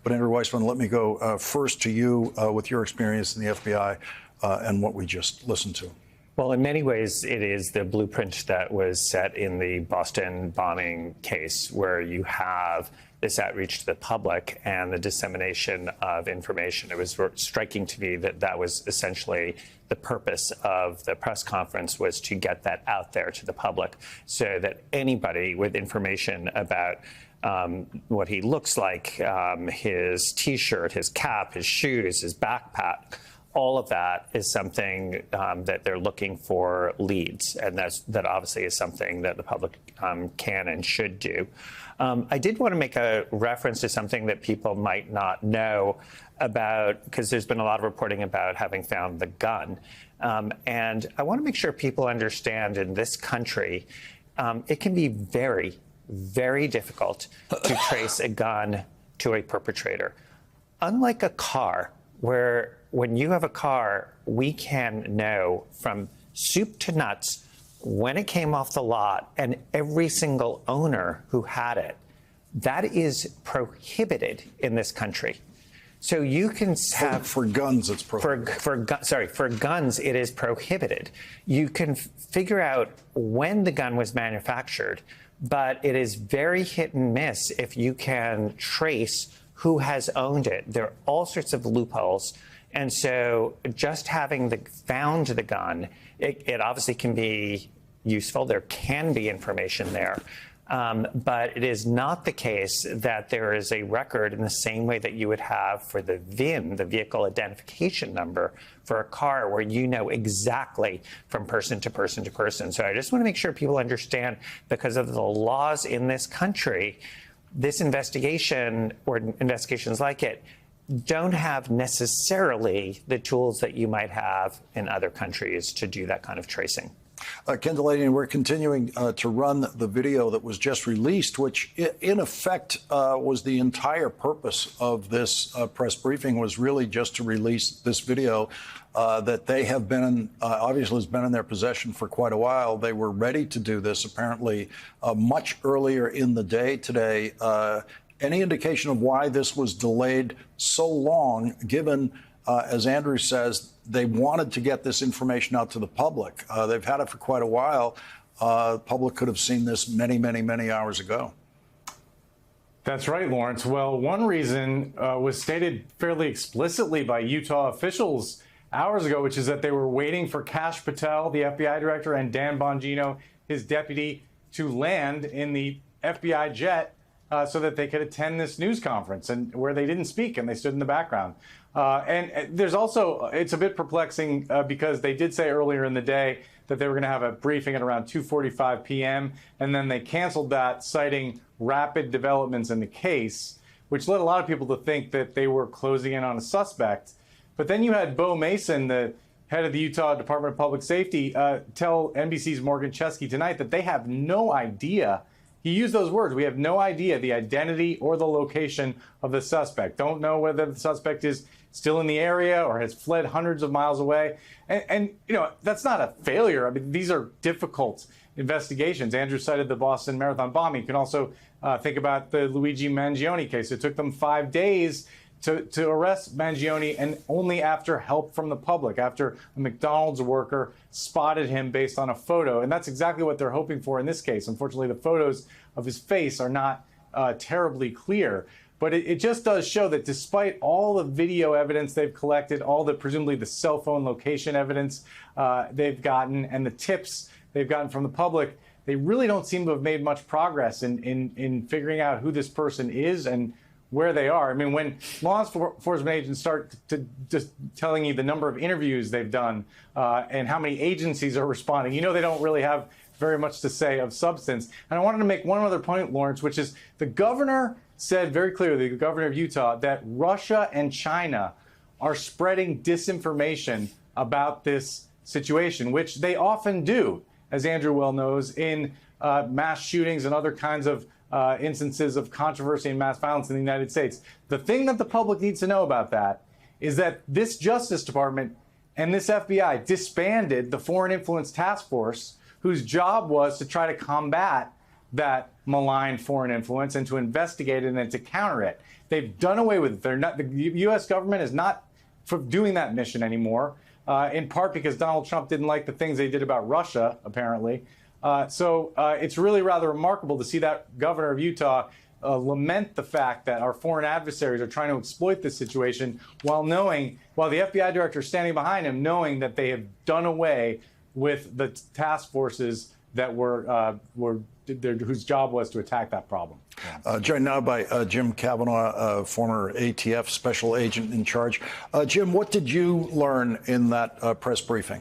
But Andrew Weissmann, let me go first to you with your experience in the FBI and what we just listened to. Well, in many ways, it is the blueprint that was set in the Boston bombing case, where you have this outreach to the public and the dissemination of information. It was striking to me that that was essentially the purpose of the press conference, was to get that out there to the public so that anybody with information about what he looks like, his T-shirt, his cap, his shoes, his backpack, all of that is something that they're looking for leads, and that obviously is something that the public can and should do. I did want to make a reference to something that people might not know about, because there's been a lot of reporting about having found the gun. And I want to make sure people understand, in this country, it can be very, very difficult to trace a gun to a perpetrator. Unlike a car, where when you have a car, we can know from soup to nuts when it came off the lot and every single owner who had it. That is prohibited in this country. So you can have... For guns, it's prohibited. For guns, it is prohibited. You can figure out when the gun was manufactured, but it is very hit and miss if you can trace who has owned it. There are all sorts of loopholes. And so just having found the gun, it obviously can be useful. There can be information there. But it is not the case that there is a record in the same way that you would have for the VIN, the vehicle identification number, for a car, where you know exactly from person to person to person. So I just want to make sure people understand, because of the laws in this country, this investigation, or investigations like it, don't have necessarily the tools that you might have in other countries to do that kind of tracing. Ken Dilanian, we're continuing to run the video that was just released, which in effect was the entire purpose of this press briefing, was really just to release this video that they have been, obviously has been in their possession for quite a while. They were ready to do this apparently much earlier in the day today. Any indication of why this was delayed so long, given, as Andrew says, they wanted to get this information out to the public? They've had it for quite a while. The public could have seen this many, many, many hours ago. That's right, Lawrence. Well, one reason was stated fairly explicitly by Utah officials hours ago, which is that they were waiting for Kash Patel, the FBI director, and Dan Bongino, his deputy, to land in the FBI jet so that they could attend this news conference, and where they didn't speak and they stood in the background. And there's also, it's a bit perplexing because they did say earlier in the day that they were going to have a briefing at around 2:45 p.m. and then they canceled that, citing rapid developments in the case, which led a lot of people to think that they were closing in on a suspect. But then you had Bo Mason, the head of the Utah Department of Public Safety, tell NBC's Morgan Chesky tonight that they have no idea. He used those words: we have no idea the identity or the location of the suspect. Don't know whether the suspect is still in the area or has fled hundreds of miles away. And you know, that's not a failure. I mean, these are difficult investigations. Andrew cited the Boston Marathon bombing. You can also think about the Luigi Mangione case. It took them 5 days to arrest Mangione, and only after help from the public, after a McDonald's worker spotted him based on a photo. And that's exactly what they're hoping for in this case. Unfortunately, the photos of his face are not terribly clear. But it just does show that despite all the video evidence they've collected, all the presumably the cell phone location evidence they've gotten, and the tips they've gotten from the public, they really don't seem to have made much progress in figuring out who this person is and where they are. I mean, when law enforcement agents start to just telling you the number of interviews they've done and how many agencies are responding, you know they don't really have very much to say of substance. And I wanted to make one other point, Lawrence, which is the governor said very clearly, the governor of Utah, that Russia and China are spreading disinformation about this situation, which they often do, as Andrew well knows, in mass shootings and other kinds of instances of controversy and mass violence in the United States. The thing that the public needs to know about that is that this Justice Department and this FBI disbanded the Foreign Influence Task Force, whose job was to try to combat that malign foreign influence and to investigate it and to counter it. They've done away with it. They're not. The U.S. government is not doing that mission anymore. In part because Donald Trump didn't like the things they did about Russia, apparently. So it's really rather remarkable to see that governor of Utah lament the fact that our foreign adversaries are trying to exploit this situation while the FBI director is standing behind him, knowing that they have done away with the task forces that whose job was to attack that problem. Joined now by Jim Kavanaugh, former ATF special agent in charge. Jim, what did you learn in that press briefing?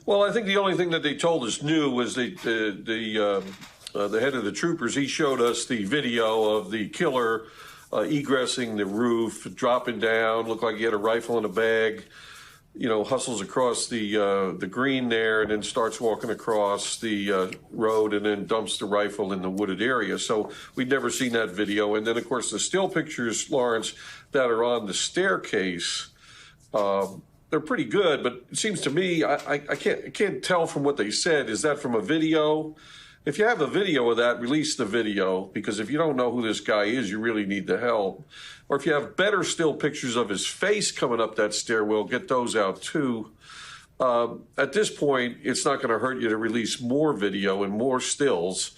Well, I think the only thing that they told us new was the head of the troopers. He showed us the video of the killer egressing the roof, dropping down, looked like he had a rifle in a bag. Hustles across the green there and then starts walking across the road and then dumps the rifle in the wooded area. So we'd never seen that video. And then, of course, the still pictures, Lawrence, that are on the staircase, they're pretty good. But it seems to me, I can't tell from what they said. Is that from a video? If you have a video of that, release the video, because if you don't know who this guy is, you really need the help. Or if you have better still pictures of his face coming up that stairwell, get those out too. At this point, it's not going to hurt you to release more video and more stills.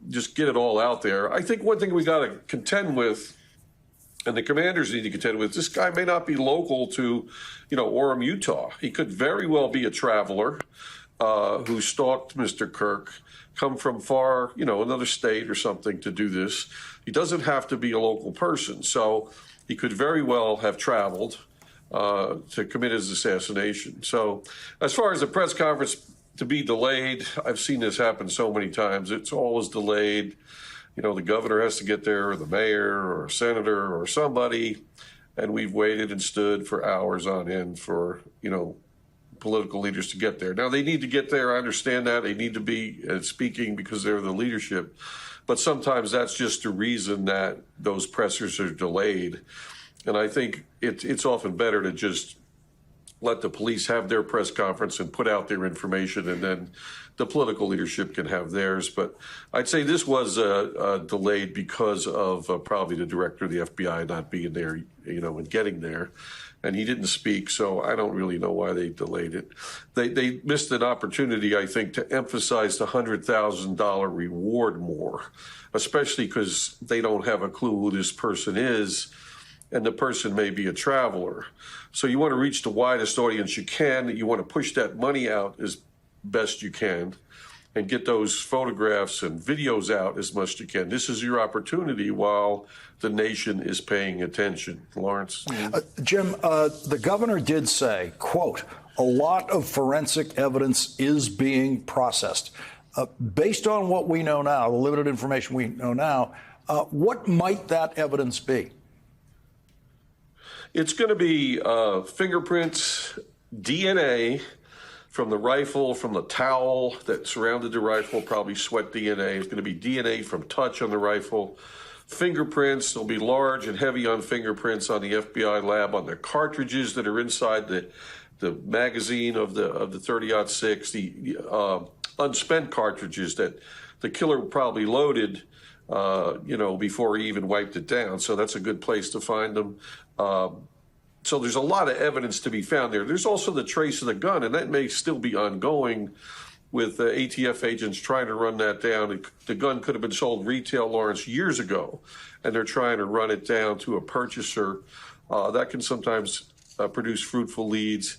Just get it all out there. I think one thing we got to contend with, and the commanders need to contend with, this guy may not be local to, Orem, Utah. He could very well be a traveler who stalked Mr. Kirk, come from far, another state or something to do this. He doesn't have to be a local person. So he could very well have traveled to commit his assassination. So as far as the press conference to be delayed, I've seen this happen so many times. It's always delayed. The governor has to get there, or the mayor or a senator or somebody. And we've waited and stood for hours on end for, political leaders to get there. Now, they need to get there. I understand that. They need to be speaking because they're the leadership. But sometimes that's just the reason that those pressers are delayed. And I think it's often better to just let the police have their press conference and put out their information, and then the political leadership can have theirs. But I'd say this was delayed because of probably the director of the FBI not being there, and getting there. And he didn't speak, so I don't really know why they delayed it. They missed an opportunity, I think, to emphasize the $100,000 reward more, especially because they don't have a clue who this person is, and the person may be a traveler. So you want to reach the widest audience you can. You want to push that money out as best you can and get those photographs and videos out as much as you can. This is your opportunity while the nation is paying attention. Lawrence? Jim, the governor did say, quote, a lot of forensic evidence is being processed. Based on what we know now, the limited information we know now, what might that evidence be? It's going to be fingerprints, DNA from the rifle, from the towel that surrounded the rifle, probably sweat DNA. It's going to be DNA from touch on the rifle. Fingerprints, there'll be large and heavy on fingerprints on the FBI lab on the cartridges that are inside the magazine of the 30-06, the unspent cartridges that the killer probably loaded, before he even wiped it down. So that's a good place to find them. So there's a lot of evidence to be found there. There's also the trace of the gun, and that may still be ongoing with ATF agents trying to run that down. The gun could have been sold retail, Lawrence, years ago, and they're trying to run it down to a purchaser. That can sometimes produce fruitful leads.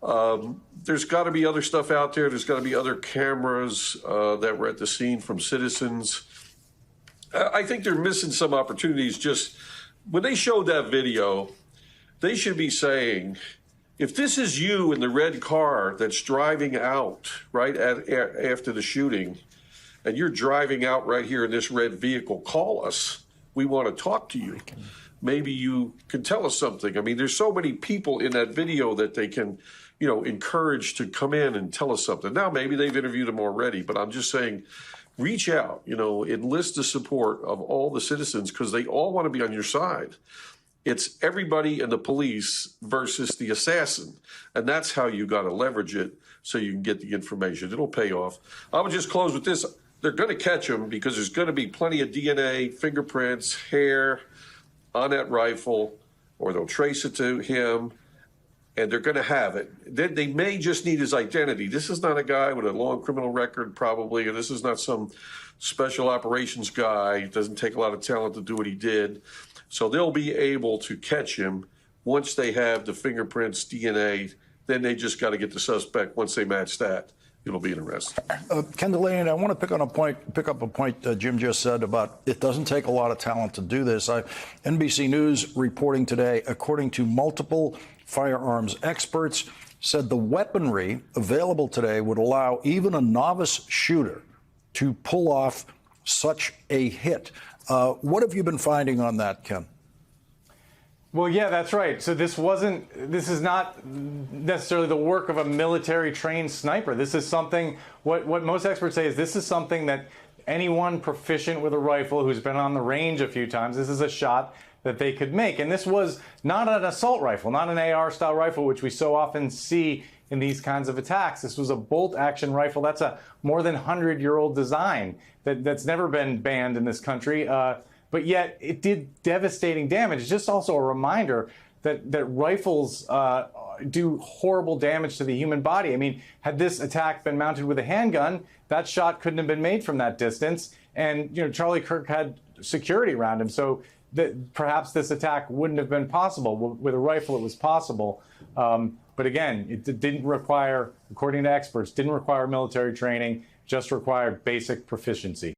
There's got to be other stuff out there. There's got to be other cameras that were at the scene from citizens. I think they're missing some opportunities. Just when they showed that video, they should be saying, if this is you in the red car that's driving out right after the shooting, and you're driving out right here in this red vehicle, call us. We want to talk to you. Maybe you can tell us something. I mean, there's so many people in that video that they can, encourage to come in and tell us something. Now, maybe they've interviewed them already, but I'm just saying, reach out, enlist the support of all the citizens because they all want to be on your side. It's everybody in the police versus the assassin. And that's how you got to leverage it so you can get the information. It'll pay off. I would just close with this. they're going to catch him because there's going to be plenty of DNA, fingerprints, hair on that rifle, or they'll trace it to him, and they're going to have it. They may just need his identity. This is not a guy with a long criminal record, probably, or this is not some special operations guy. It doesn't take a lot of talent to do what he did. So they'll be able to catch him once they have the fingerprints, DNA. Then they just got to get the suspect. Once they match that, it'll be an arrest. Ken Delaney, I want to pick up a point Jim just said about it doesn't take a lot of talent to do this. NBC News reporting today, according to multiple firearms experts, said the weaponry available today would allow even a novice shooter to pull off such a hit. What have you been finding on that, Ken? Well, yeah, that's right. So this is not necessarily the work of a military trained sniper. This is something, what most experts say is this is something that anyone proficient with a rifle who's been on the range a few times, this is a shot that they could make. And this was not an assault rifle, not an AR style rifle, which we so often see in these kinds of attacks. This was a bolt action rifle. That's a more than 100-year-old design that's never been banned in this country. But yet it did devastating damage. It's just also a reminder that rifles do horrible damage to the human body. I mean, had this attack been mounted with a handgun, that shot couldn't have been made from that distance. And, Charlie Kirk had security around him. So that perhaps this attack wouldn't have been possible. With a rifle, it was possible. But again, it didn't require, according to experts, didn't require military training, just required basic proficiency.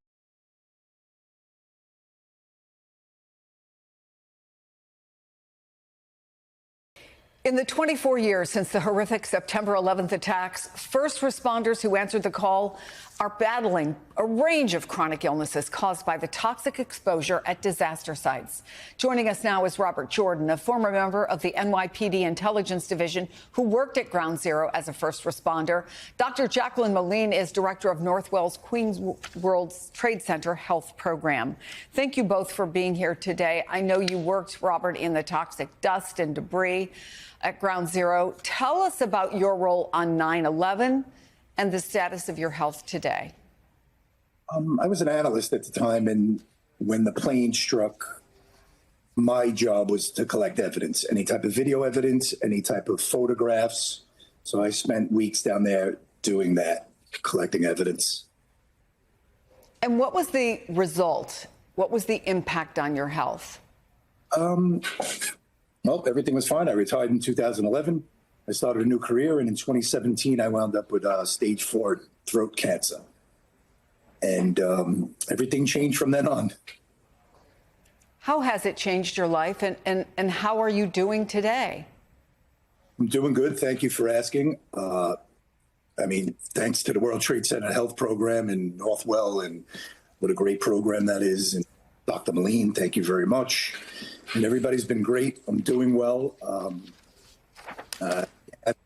In the 24 years since the horrific September 11th attacks, first responders who answered the call are battling a range of chronic illnesses caused by the toxic exposure at disaster sites. Joining us now is Robert Jordan, a former member of the NYPD Intelligence Division who worked at Ground Zero as a first responder. Dr. Jacqueline Moline is director of Northwell's Queens World Trade Center Health Program. Thank you both for being here today. I know you worked, Robert, in the toxic dust and debris at Ground Zero. Tell us about your role on 9/11 and the status of your health today. I was an analyst at the time, and when the plane struck, my job was to collect evidence, any type of video evidence, any type of photographs. So I spent weeks down there doing that, collecting evidence. And what was the result? What was the impact on your health? Well, everything was fine. I retired in 2011. I started a new career, and in 2017, I wound up with stage 4 throat cancer. And everything changed from then on. How has it changed your life, and how are you doing today? I'm doing good. Thank you for asking. Thanks to the World Trade Center Health Program and Northwell, and what a great program that is. And Dr. Moline, thank you very much. And everybody's been great. I'm doing well.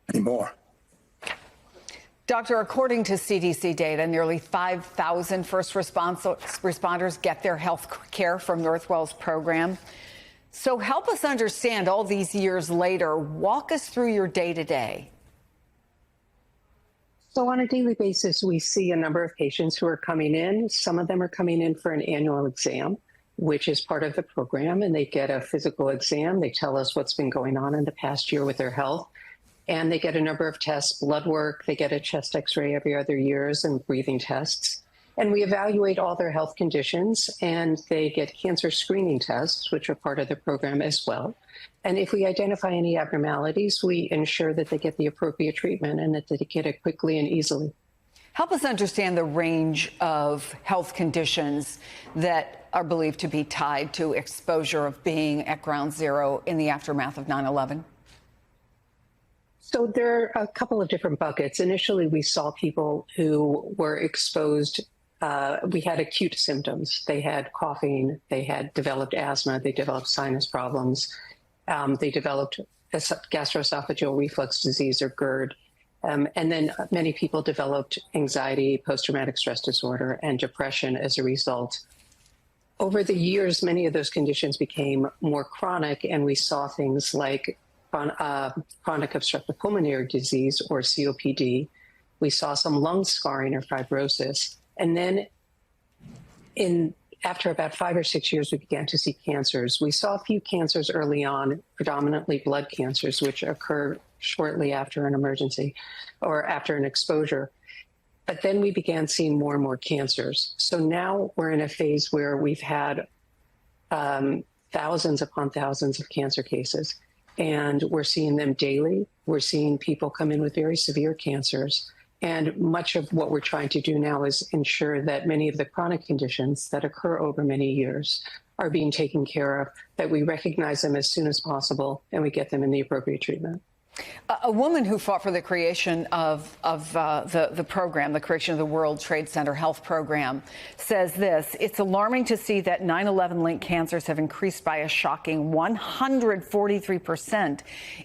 Anymore. Doctor, according to CDC data, nearly 5,000 first responders get their health care from Northwell's program. So help us understand all these years later. Walk us through your day-to-day. So on a daily basis, we see a number of patients who are coming in. Some of them are coming in for an annual exam, which is part of the program, and they get a physical exam. They tell us what's been going on in the past year with their health, and they get a number of tests, blood work. They get a chest x-ray every other year and breathing tests. And we evaluate all their health conditions, and they get cancer screening tests, which are part of the program as well. And if we identify any abnormalities, we ensure that they get the appropriate treatment and that they get it quickly and easily. Help us understand the range of health conditions that are believed to be tied to exposure of being at Ground Zero in the aftermath of 9/11. So there are a couple of different buckets. Initially, we saw people who were exposed. We had acute symptoms. They had coughing. They had developed asthma. They developed sinus problems. They developed gastroesophageal reflux disease, or GERD. And then many people developed anxiety, post-traumatic stress disorder, and depression as a result. Over the years, many of those conditions became more chronic, and we saw things like chronic obstructive pulmonary disease, or COPD. We saw some lung scarring or fibrosis. And then after about 5 or 6 years, we began to see cancers. We saw a few cancers early on, predominantly blood cancers, which occur shortly after an emergency or after an exposure. But then we began seeing more and more cancers. So now we're in a phase where we've had thousands upon thousands of cancer cases, and we're seeing them daily. We're seeing people come in with very severe cancers. And much of what we're trying to do now is ensure that many of the chronic conditions that occur over many years are being taken care of, that we recognize them as soon as possible, and we get them in the appropriate treatment. A woman who fought for the creation of the program, the creation of the World Trade Center Health Program, says this: it's alarming to see that 9/11 linked cancers have increased by a shocking 143%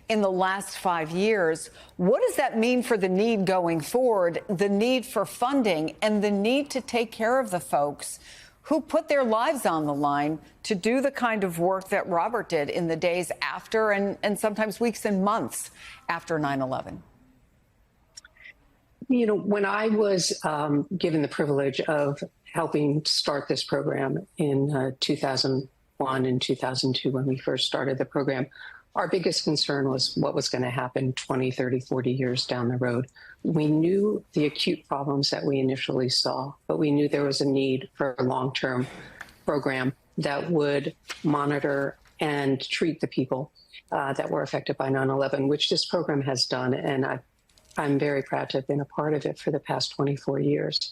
in the last 5 years. What does that mean for the need going forward, the need for funding, and the need to take care of the folks who put their lives on the line to do the kind of work that Robert did in the days after and sometimes weeks and months after 9/11? You know, when I was given the privilege of helping start this program in 2001 and 2002, when we first started the program, our biggest concern was what was going to happen 20, 30, 40 years down the road. We knew the acute problems that we initially saw, but we knew there was a need for a long-term program that would monitor and treat the people that were affected by 9/11, which this program has done. And I'm very proud to have been a part of it for the past 24 years.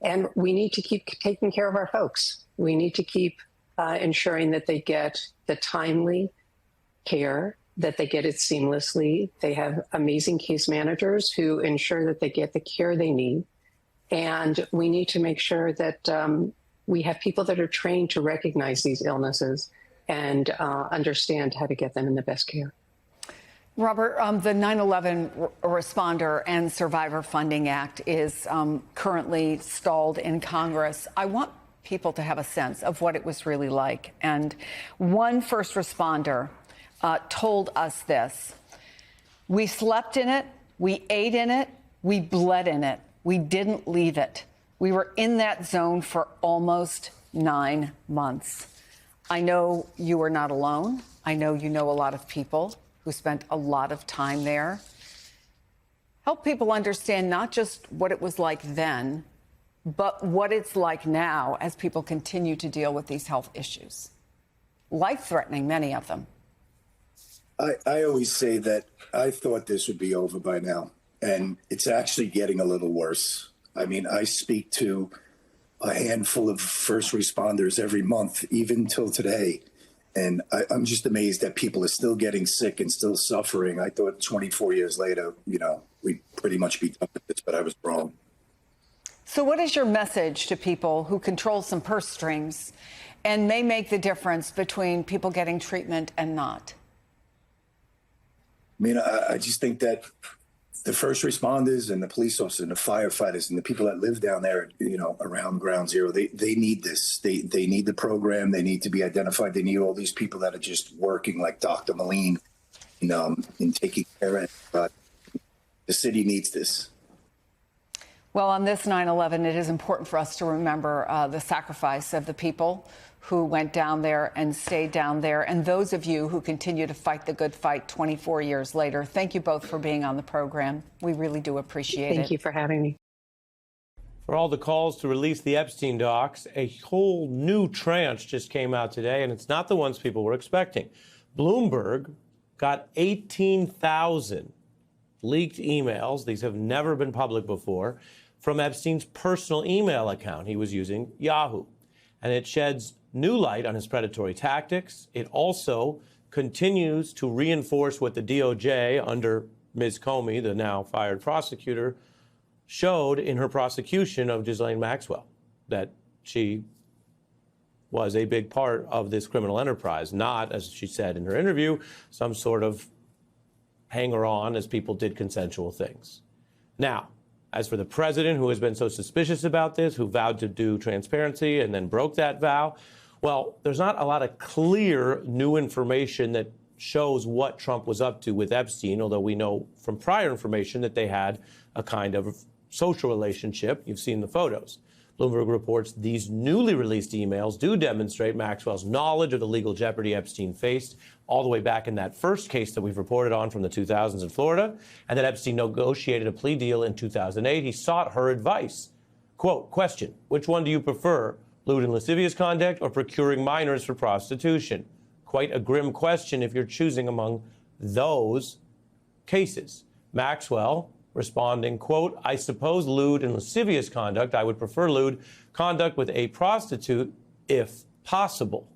And we need to keep taking care of our folks. We need to keep ensuring that they get the timely care, that they get it seamlessly. They have amazing case managers who ensure that they get the care they need. And we need to make sure that we have people that are trained to recognize these illnesses and understand how to get them in the best care. Robert, the 9/11 Responder and Survivor Funding Act is currently stalled in Congress. I want people to have a sense of what it was really like. And one first responder told us this: we slept in it, we ate in it, we bled in it, we didn't leave it. We were in that zone for almost 9 months. I know you are not alone. I know you know a lot of people who spent a lot of time there. Help people understand not just what it was like then, but what it's like now as people continue to deal with these health issues. Life-threatening, many of them. I always say that I thought this would be over by now, and it's actually getting a little worse. I mean, I speak to a handful of first responders every month, even till today. And I'm just amazed that people are still getting sick and still suffering. I thought 24 years later, you know, we'd pretty much be done with this, but I was wrong. So what is your message to people who control some purse strings and may make the difference between people getting treatment and not? I mean, I just think that the first responders and the police officers and the firefighters and the people that live down there, you know, around Ground Zero, they need this. They need the program. They need to be identified. They need all these people that are just working like Dr. Moline, you know, in taking care of it. But the city needs this. Well, on this 9/11, it is important for us to remember the sacrifice of the people who went down there and stayed down there, and those of you who continue to fight the good fight 24 years later. Thank you both for being on the program. We really do appreciate it. Thank you for having me. For all the calls to release the Epstein docs, a whole new tranche just came out today, and it's not the ones people were expecting. Bloomberg got 18,000 leaked emails. These have never been public before, from Epstein's personal email account. He was using Yahoo. And it sheds new light on his predatory tactics. It also continues to reinforce what the DOJ, under Ms. Comey, the now fired prosecutor, showed in her prosecution of Ghislaine Maxwell, that she was a big part of this criminal enterprise, not, as she said in her interview, some sort of hanger-on as people did consensual things. Now, as for the president, who has been so suspicious about this, who vowed to do transparency and then broke that vow, well, there's not a lot of clear new information that shows what Trump was up to with Epstein, although we know from prior information that they had a kind of social relationship. You've seen the photos. Bloomberg reports these newly released emails do demonstrate Maxwell's knowledge of the legal jeopardy Epstein faced all the way back in that first case that we've reported on from the 2000s in Florida, and that Epstein negotiated a plea deal in 2008. He sought her advice. Quote, question, which one do you prefer, lewd and lascivious conduct or procuring minors for prostitution? Quite a grim question if you're choosing among those cases. Maxwell responding, quote, I suppose lewd and lascivious conduct. I would prefer lewd conduct with a prostitute if possible.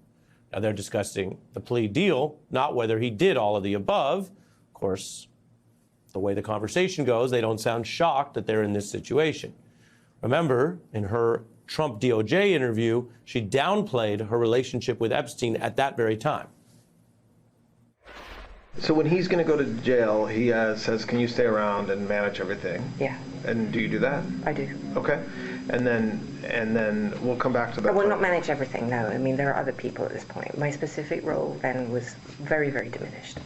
Now they're discussing the plea deal, not whether he did all of the above. Of course, the way the conversation goes, they don't sound shocked that they're in this situation. Remember, in her Trump DOJ interview, she downplayed her relationship with Epstein at that very time. So when he's going to go to jail, he says, can you stay around and manage everything? Yeah. And do you do that? I do. Okay. And then we'll come back to that. I will not manage everything, no. I mean, there are other people at this point. My specific role then was very, very diminished.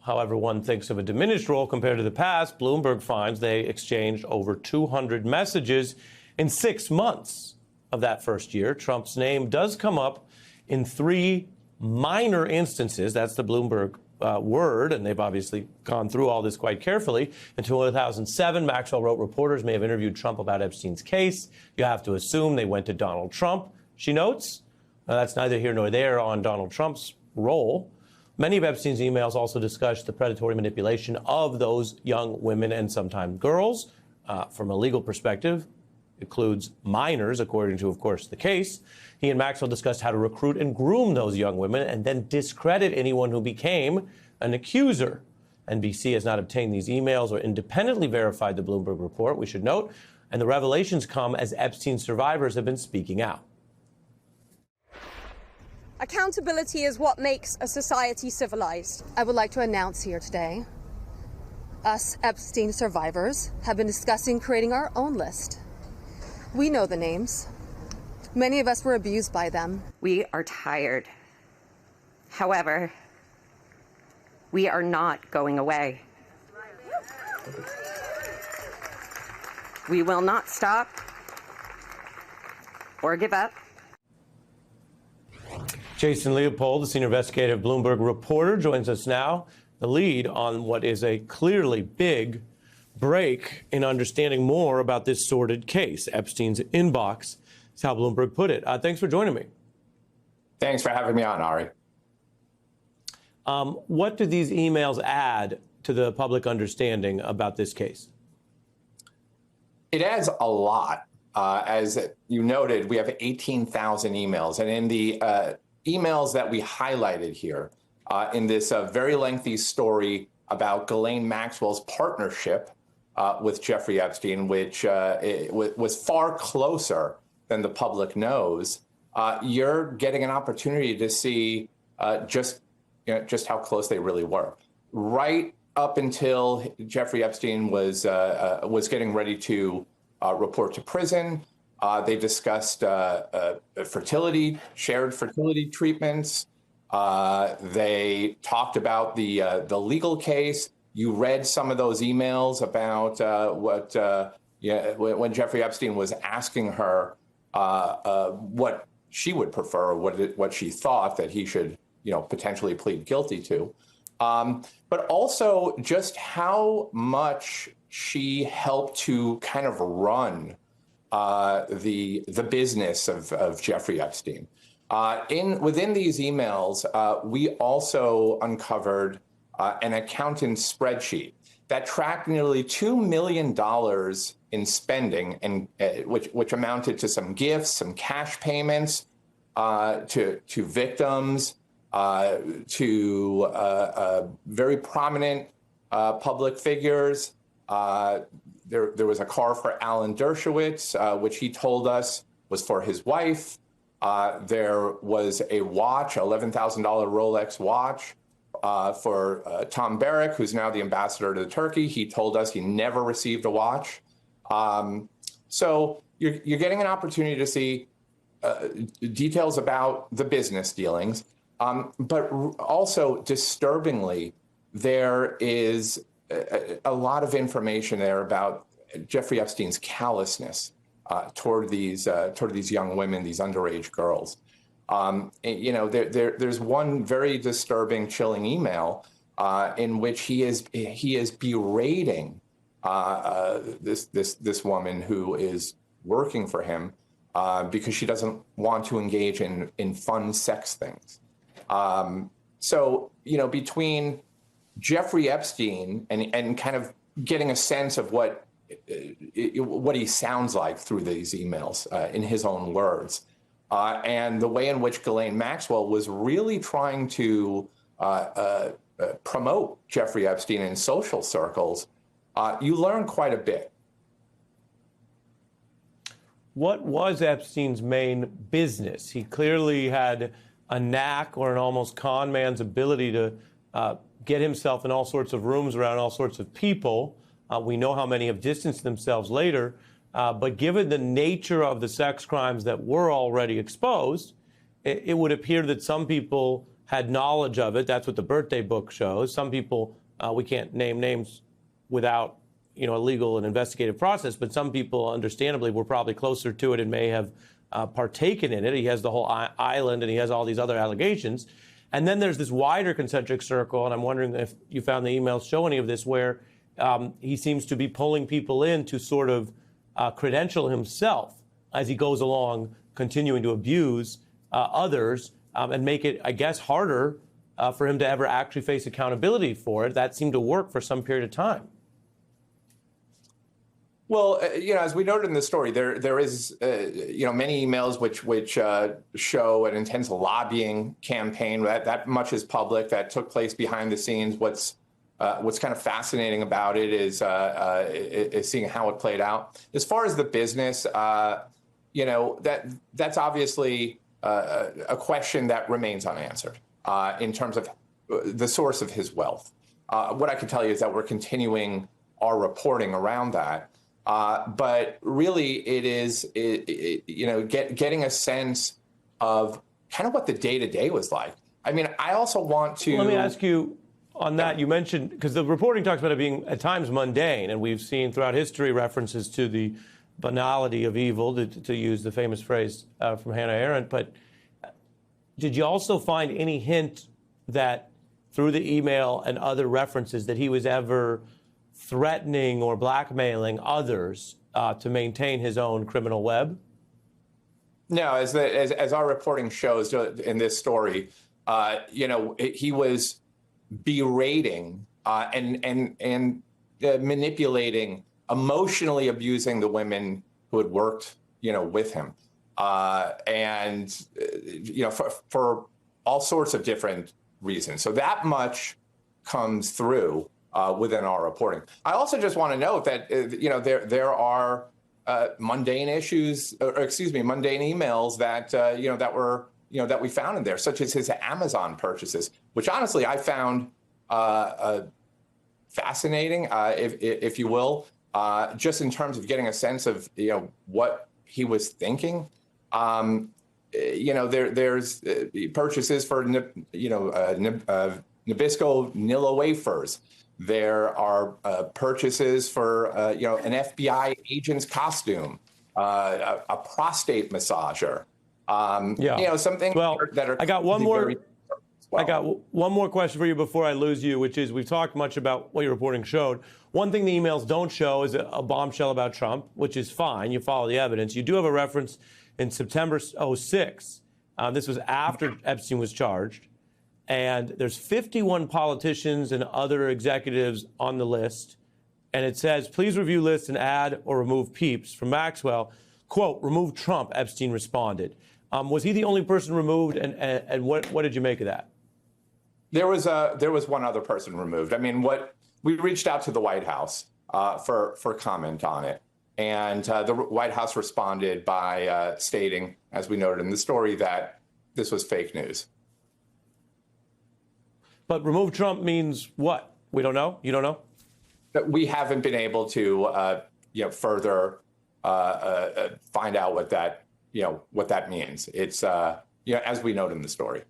However one thinks of a diminished role compared to the past, Bloomberg finds they exchanged over 200 messages in 6 months of that first year. Trump's name does come up in 3 minor instances. That's the Bloomberg word, and they've obviously gone through all this quite carefully. In 2007, Maxwell wrote reporters may have interviewed Trump about Epstein's case. You have to assume they went to Donald Trump, she notes. That's neither here nor there on Donald Trump's role. Many of Epstein's emails also discuss the predatory manipulation of those young women and sometimes girls. From a legal perspective, includes minors, according to, of course, the case. He and Maxwell discussed how to recruit and groom those young women and then discredit anyone who became an accuser. NBC has not obtained these emails or independently verified the Bloomberg report, we should note, and the revelations come as Epstein survivors have been speaking out. Accountability is what makes a society civilized. I would like to announce here today, us Epstein survivors have been discussing creating our own list. We know the names. Many of us were abused by them. We are tired. However, we are not going away. We will not stop or give up. Jason Leopold, the senior investigative Bloomberg reporter, joins us now. The lead on what is a clearly big break in understanding more about this sordid case. Epstein's inbox is how Bloomberg put it. Thanks for joining me. Thanks for having me on, Ari. What do these emails add to the public understanding about this case? It adds a lot. As you noted, we have 18,000 emails. And in the emails that we highlighted here, in this very lengthy story about Ghislaine Maxwell's partnership with Jeffrey Epstein, which was far closer than the public knows, you're getting an opportunity to see just how close they really were. Right up until Jeffrey Epstein was getting ready to report to prison, they discussed shared fertility treatments. They talked about the legal case. You read some of those emails about when Jeffrey Epstein was asking her what she would prefer, what she thought that he should, potentially plead guilty to, but also just how much she helped to kind of run the business of Jeffrey Epstein. Within these emails, we also uncovered an accountant's spreadsheet that tracked nearly $2 million in spending, and which amounted to some gifts, some cash payments to victims, to very prominent public figures. There was a car for Alan Dershowitz, which he told us was for his wife. There was a watch, $11,000 Rolex watch for Tom Barrack, who's now the ambassador to Turkey. He told us he never received a watch. So you're getting an opportunity to see details about the business dealings, but also disturbingly, there is a lot of information there about Jeffrey Epstein's callousness toward these young women, these underage girls. There's one very disturbing, chilling email in which he is berating this woman who is working for him because she doesn't want to engage in fun sex things. So between Jeffrey Epstein and kind of getting a sense of what he sounds like through these emails in his own words, and the way in which Ghislaine Maxwell was really trying to promote Jeffrey Epstein in social circles, you learn quite a bit. What was Epstein's main business? He clearly had a knack or an almost con man's ability to get himself in all sorts of rooms around all sorts of people. We know how many have distanced themselves later. But given the nature of the sex crimes that were already exposed, it would appear that some people had knowledge of it. That's what the birthday book shows. Some people, we can't name names without a legal and investigative process, but some people, understandably, were probably closer to it and may have partaken in it. He has the whole island, and he has all these other allegations. And then there's this wider concentric circle, and I'm wondering if you found the emails show any of this, where he seems to be pulling people in to sort of credential himself as he goes along, continuing to abuse others and make it, I guess, harder for him to ever actually face accountability for it. That seemed to work for some period of time. Well, as we noted in the story, there is, many emails which show an intense lobbying campaign. That much is public. That took place behind the scenes. What's kind of fascinating about it is seeing how it played out. As far as the business, that's obviously a question that remains unanswered in terms of the source of his wealth. What I can tell you is that we're continuing our reporting around that. But really, it is getting a sense of kind of what the day-to-day was like. I mean, I also want to... Let me ask you on that. You mentioned, because the reporting talks about it being at times mundane, and we've seen throughout history references to the banality of evil, to use the famous phrase from Hannah Arendt. But did you also find any hint that through the email and other references that he was ever threatening or blackmailing others to maintain his own criminal web? No, as our reporting shows in this story, he was berating and manipulating, emotionally abusing the women who had worked, with him, for all sorts of different reasons. So that much comes through within our reporting. I also just want to note that there are mundane issues, mundane emails that we found in there, such as his Amazon purchases, which honestly I found fascinating, if you will, just in terms of getting a sense of what he was thinking. There's purchases for Nabisco Nilla wafers. There are purchases for an FBI agent's costume, a prostate massager. Something that are. I got one more. I got one more question for you before I lose you, which is, we've talked much about what your reporting showed. One thing the emails don't show is a bombshell about Trump, which is fine. You follow the evidence. You do have a reference in September 2006. This was after Epstein was charged. And there's 51 politicians and other executives on the list. And it says, please review list and add or remove Peeps. From Maxwell, quote, remove Trump, Epstein responded. Was he the only person removed? And what did you make of that? There was one other person removed. I mean, we reached out to the White House for comment on it. And the White House responded by stating, as we noted in the story, that this was fake news. But remove Trump means what? We don't know? You don't know? We haven't been able to further find out what that means. It's as we note in the story.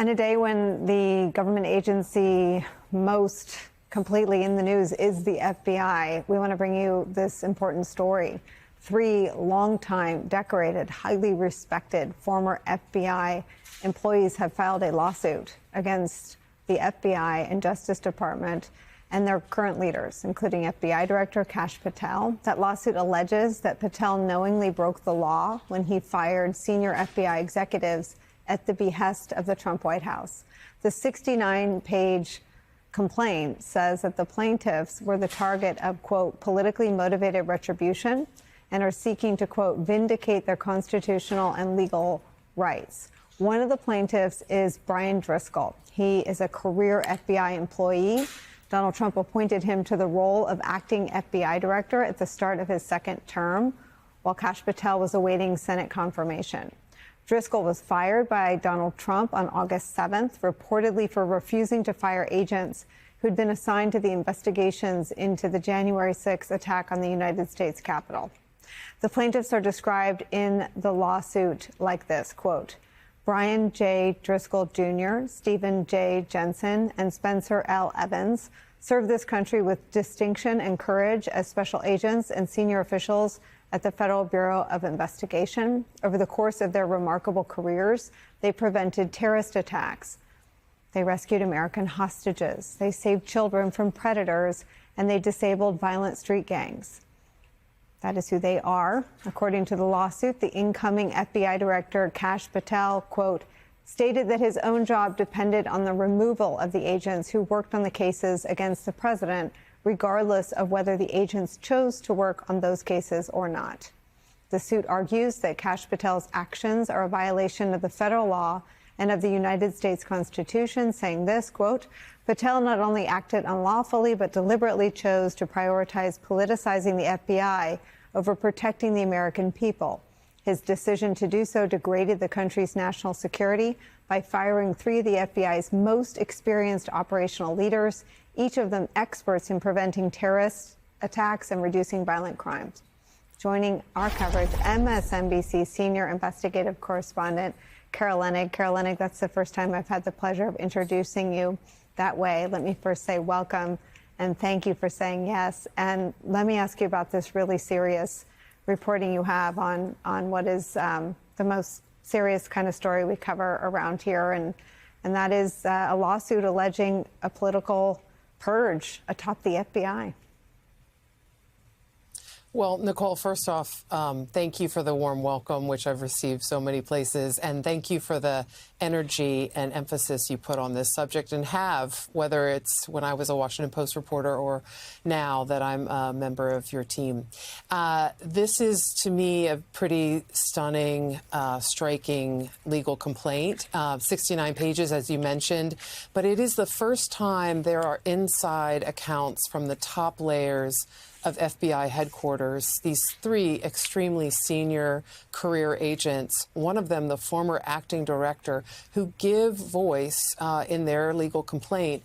And a day when the government agency most completely in the news is the FBI, we want to bring you this important story. 3 longtime, decorated, highly respected former FBI employees have filed a lawsuit against the FBI and Justice Department and their current leaders, including FBI Director Kash Patel. That lawsuit alleges that Patel knowingly broke the law when he fired senior FBI executives at the behest of the Trump White House. The 69-page complaint says that the plaintiffs were the target of, quote, politically motivated retribution and are seeking to, quote, vindicate their constitutional and legal rights. One of the plaintiffs is Brian Driscoll. He is a career FBI employee. Donald Trump appointed him to the role of acting FBI director at the start of his second term, while Kash Patel was awaiting Senate confirmation. Driscoll was fired by Donald Trump on August 7th, reportedly for refusing to fire agents who'd been assigned to the investigations into the January 6th attack on the United States Capitol. The plaintiffs are described in the lawsuit like this, quote, Brian J. Driscoll Jr., Stephen J. Jensen, and Spencer L. Evans served this country with distinction and courage as special agents and senior officials at the Federal Bureau of Investigation. Over the course of their remarkable careers, they prevented terrorist attacks. They rescued American hostages. They saved children from predators, and they disabled violent street gangs. That is who they are. According to the lawsuit, the incoming FBI director, Kash Patel, quote, stated that his own job depended on the removal of the agents who worked on the cases against the president, regardless of whether the agents chose to work on those cases or not. The suit argues that Kash Patel's actions are a violation of the federal law and of the United States Constitution, saying this, quote, Patel not only acted unlawfully, but deliberately chose to prioritize politicizing the FBI over protecting the American people. His decision to do so degraded the country's national security by firing 3 of the FBI's most experienced operational leaders, each of them experts in preventing terrorist attacks and reducing violent crimes. Joining our coverage, MSNBC senior investigative correspondent Kara Lenig. Kara Lenig, that's the first time I've had the pleasure of introducing you that way. Let me first say welcome and thank you for saying yes. And let me ask you about this really serious reporting you have on what is the most serious kind of story we cover around here. And that is a lawsuit alleging a political purge atop the FBI. Well, Nicole, first off, thank you for the warm welcome, which I've received so many places. And thank you for the energy and emphasis you put on this subject and have, whether it's when I was a Washington Post reporter or now that I'm a member of your team. This is, to me, a pretty stunning, striking legal complaint. 69 pages, as you mentioned. But it is the first time there are inside accounts from the top layers of FBI headquarters, these 3 extremely senior career agents, one of them the former acting director, who give voice in their legal complaint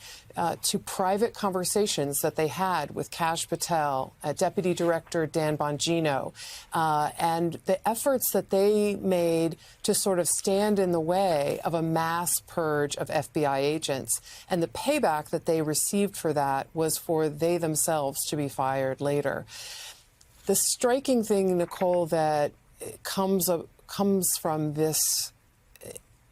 to private conversations that they had with Kash Patel, Deputy Director Dan Bongino, and the efforts that they made to sort of stand in the way of a mass purge of FBI agents. And the payback that they received for that was for they themselves to be fired later. The striking thing, Nicole, that comes from this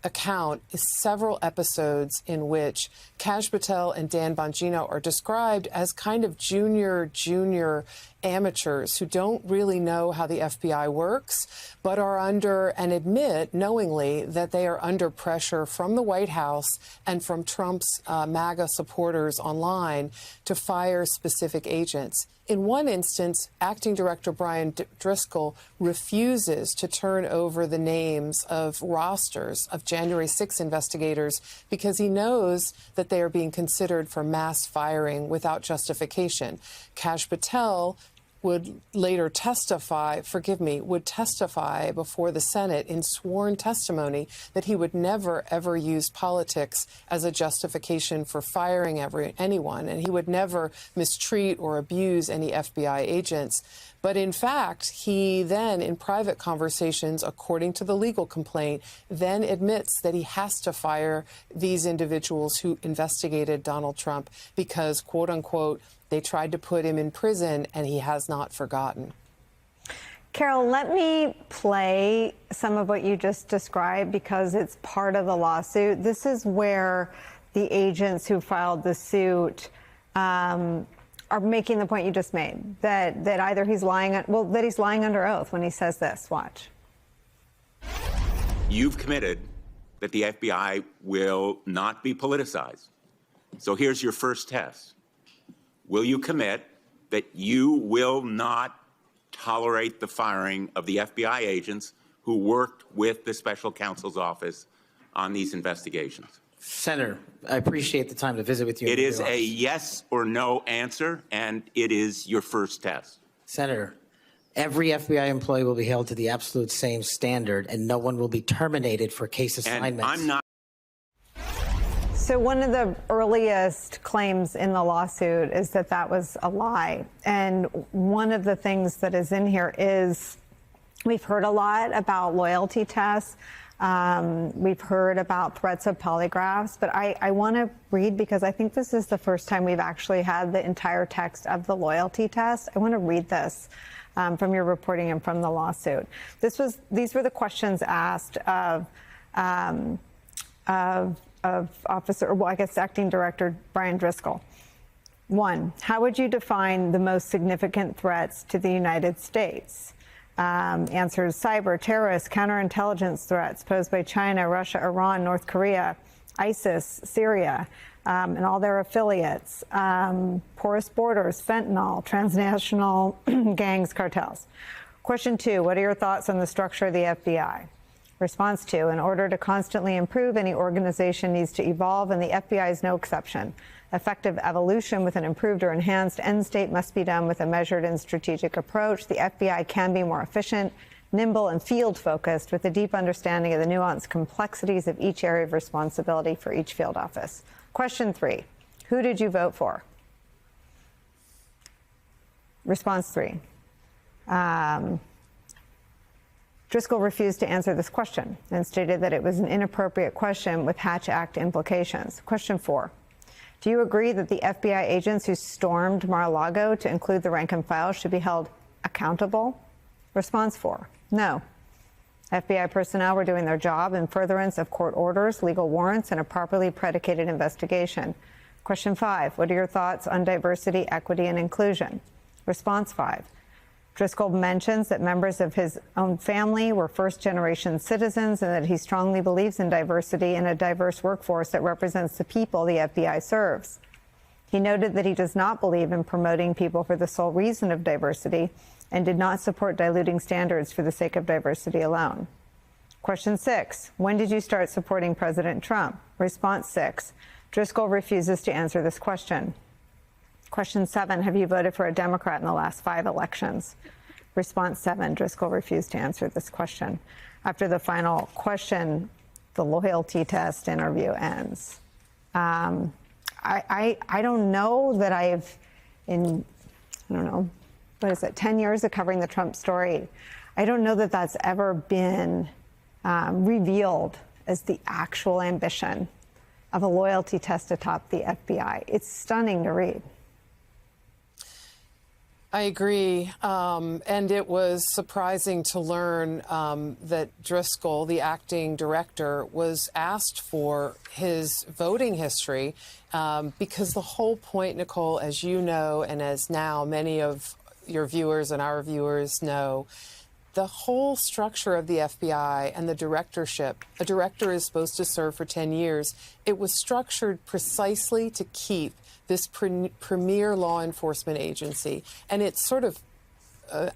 account is several episodes in which Kash Patel and Dan Bongino are described as kind of junior amateurs who don't really know how the FBI works, but are under and admit knowingly that they are under pressure from the White House and from Trump's MAGA supporters online to fire specific agents. In one instance, Acting Director Brian Driscoll refuses to turn over the names of rosters of January 6 investigators because he knows that they are being considered for mass firing without justification. Kash Patel would later testify before the Senate in sworn testimony that he would never, ever use politics as a justification for firing anyone, and he would never mistreat or abuse any FBI agents. But in fact, he then, in private conversations, according to the legal complaint, then admits that he has to fire these individuals who investigated Donald Trump because, quote unquote, they tried to put him in prison, and he has not forgotten. Carol, let me play some of what you just described because it's part of the lawsuit. This is where the agents who filed the suit are making the point you just made, that either he's lying, that he's lying under oath when he says this. Watch. You've committed that the FBI will not be politicized. So here's your first test. Will you commit that you will not tolerate the firing of the FBI agents who worked with the special counsel's office on these investigations? Senator, I appreciate the time to visit with you. It is a yes or no answer, and it is your first test. Senator, every FBI employee will be held to the absolute same standard, and no one will be terminated for case assignments. And I'm not. So one of the earliest claims in the lawsuit is that that was a lie. And one of the things that is in here is we've heard a lot about loyalty tests. We've heard about threats of polygraphs, but I want to read because I think this is the first time we've actually had the entire text of the loyalty test. I want to read this from your reporting and from the lawsuit. These were the questions asked of Officer, well, I guess Acting Director Brian Driscoll. 1, how would you define the most significant threats to the United States? Answers: cyber, terrorist, counterintelligence threats posed by China, Russia, Iran, North Korea, ISIS, Syria, and all their affiliates, porous borders, fentanyl, transnational gangs, cartels. Question 2, what are your thoughts on the structure of the FBI? Response 2, in order to constantly improve, any organization needs to evolve, and the FBI is no exception. Effective evolution with an improved or enhanced end state must be done with a measured and strategic approach. The FBI can be more efficient, nimble, and field-focused with a deep understanding of the nuanced complexities of each area of responsibility for each field office. Question 3, who did you vote for? Response 3. Driscoll refused to answer this question and stated that it was an inappropriate question with Hatch Act implications. Question 4. Do you agree that the FBI agents who stormed Mar-a-Lago, to include the rank and file, should be held accountable? Response 4. No. FBI personnel were doing their job in furtherance of court orders, legal warrants, and a properly predicated investigation. Question 5. What are your thoughts on diversity, equity, and inclusion? Response 5. Driscoll mentions that members of his own family were first-generation citizens and that he strongly believes in diversity and a diverse workforce that represents the people the FBI serves. He noted that he does not believe in promoting people for the sole reason of diversity and did not support diluting standards for the sake of diversity alone. Question 6. When did you start supporting President Trump? Response 6. Driscoll refuses to answer this question. Question 7, have you voted for a Democrat in the last 5 elections? Response 7, Driscoll refused to answer this question. After the final question, the loyalty test interview ends. I don't know that I've, I don't know, 10 years of covering the Trump story, I don't know that that's ever been revealed as the actual ambition of a loyalty test atop the FBI. It's stunning to read. I agree. And it was surprising to learn that Driscoll, the acting director, was asked for his voting history because the whole point, Nicole, as you know, and as now many of your viewers and our viewers know, the whole structure of the FBI and the directorship, a director is supposed to serve for 10 years. It was structured precisely to keep this premier law enforcement agency and its sort of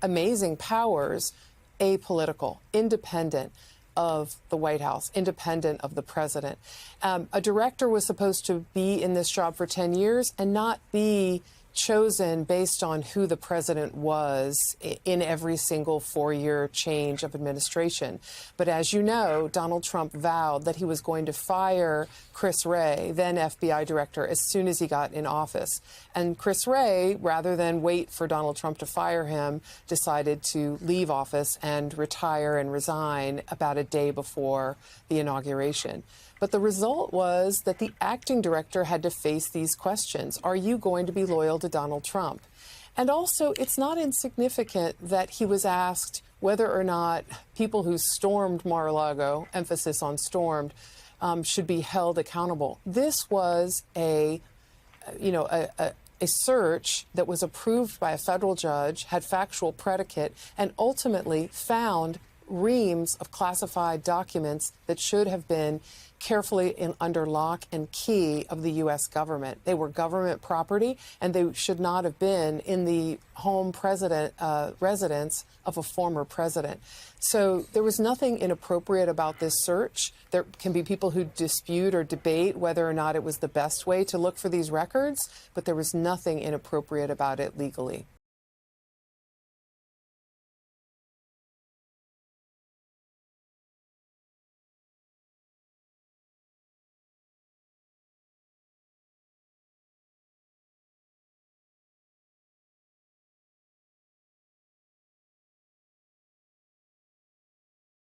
amazing powers apolitical, independent of the White House, independent of the president. A director was supposed to be in this job for 10 years and not be chosen based on who the president was in every single 4-year change of administration. But as you know, Donald Trump vowed that he was going to fire Chris Wray, then FBI director, as soon as he got in office. And Chris Wray, rather than wait for Donald Trump to fire him, decided to leave office and retire and resign about a day before the inauguration. But the result was that the acting director had to face these questions. Are you going to be loyal to Donald Trump? And also, it's not insignificant that he was asked whether or not people who stormed Mar-a-Lago, emphasis on stormed, should be held accountable. This was a search that was approved by a federal judge, had factual predicate, and ultimately found reams of classified documents that should have been carefully under lock and key of the U.S. government. They were government property, and they should not have been in the home residence of a former president. So there was nothing inappropriate about this search. There can be people who dispute or debate whether or not it was the best way to look for these records, but there was nothing inappropriate about it legally.